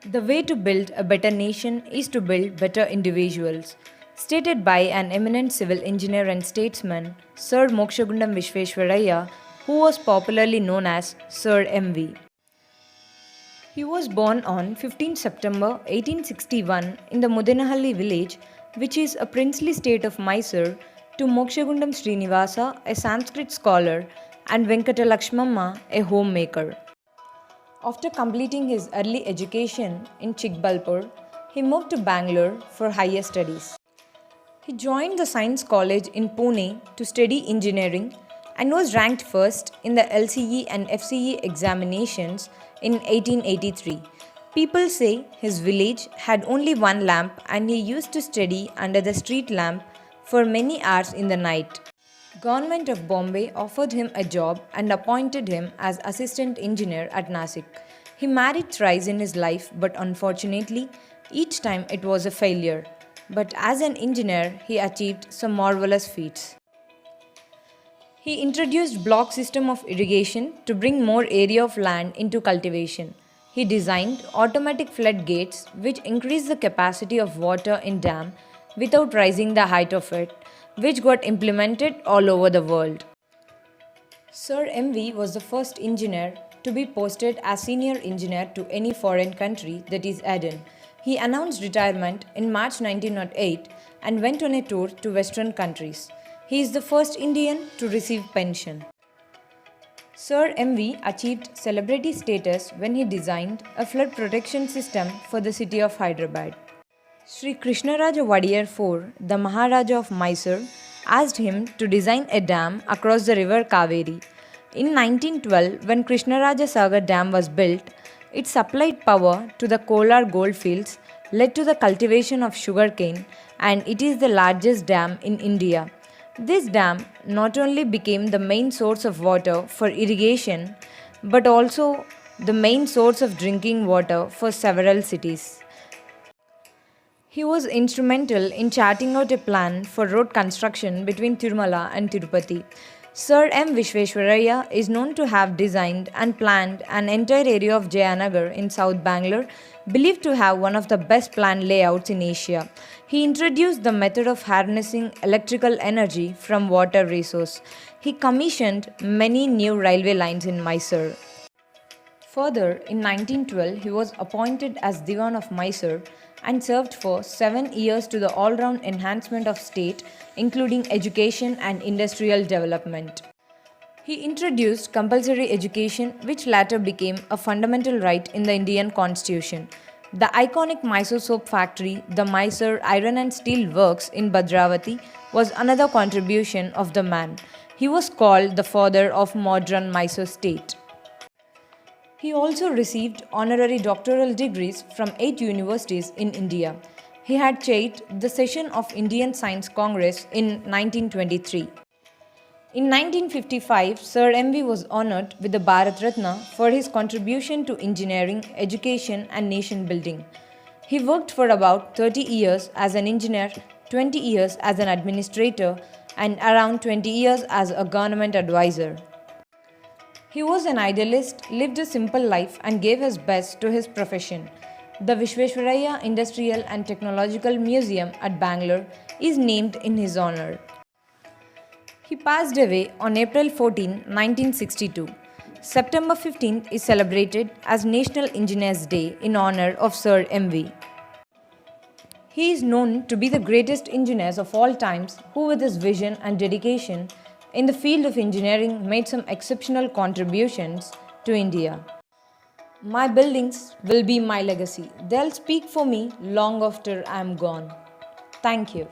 The way to build a better nation is to build better individuals, stated by an eminent civil engineer and statesman, Sir Mokshagundam Vishveshwaraya, who was popularly known as Sir MV. He was born on 15 September 1861 in the Mudinahalli village, which is a princely state of Mysore, to Mokshagundam Srinivasa, a Sanskrit scholar, and Venkata Lakshmamma, a homemaker. After completing his early education in Chikbalpur, he moved to Bangalore for higher studies. He joined the Science College in Pune to study engineering and was ranked first in the LCE and FCE examinations in 1883. People say his village had only one lamp and he used to study under the street lamp for many hours in the night. Government of Bombay offered him a job and appointed him as assistant engineer at Nasik. He married thrice in his life, but unfortunately, each time it was a failure. But as an engineer, he achieved some marvelous feats. He introduced block system of irrigation to bring more area of land into cultivation. He designed automatic floodgates which increase the capacity of water in dam without raising the height of it, which got implemented all over the world. Sir MV was the first engineer to be posted as senior engineer to any foreign country, that is Aden. He announced retirement in March 1908 and went on a tour to Western countries. He is the first Indian to receive pension. Sir MV achieved celebrity status when he designed a flood protection system for the city of Hyderabad. Sri Krishnaraja Wadiyar IV, the Maharaja of Mysore, asked him to design a dam across the river Kaveri. In 1912, when Krishnaraja Sagar Dam was built, it supplied power to the Kolar goldfields, led to the cultivation of sugarcane, and it is the largest dam in India. This dam not only became the main source of water for irrigation, but also the main source of drinking water for several cities. He was instrumental in charting out a plan for road construction between Tirumala and Tirupati. Sir M. Vishveshwaraya is known to have designed and planned an entire area of Jayanagar in South Bangalore, believed to have one of the best planned layouts in Asia. He introduced the method of harnessing electrical energy from water resource. He commissioned many new railway lines in Mysore. Further, in 1912, he was appointed as Diwan of Mysore and served for 7 years to the all-round enhancement of state, including education and industrial development. He introduced compulsory education, which later became a fundamental right in the Indian Constitution. The iconic Mysore soap factory, the Mysore Iron and Steel Works in Bhadravati, was another contribution of the man. He was called the father of modern Mysore state. He also received honorary doctoral degrees from 8 universities in India. He had chaired the session of Indian Science Congress in 1923. In 1955, Sir MV was honored with the Bharat Ratna for his contribution to engineering, education and nation building. He worked for about 30 years as an engineer, 20 years as an administrator and around 20 years as a government advisor. He was an idealist, lived a simple life and gave his best to his profession. The Vishveshwaraya Industrial and Technological Museum at Bangalore is named in his honor. He passed away on April 14, 1962. September 15th is celebrated as National Engineers Day in honor of Sir MV. He is known to be the greatest engineer of all times who, with his vision and dedication in the field of engineering, made some exceptional contributions to India. My buildings will be my legacy. They'll speak for me long after I am gone. Thank you.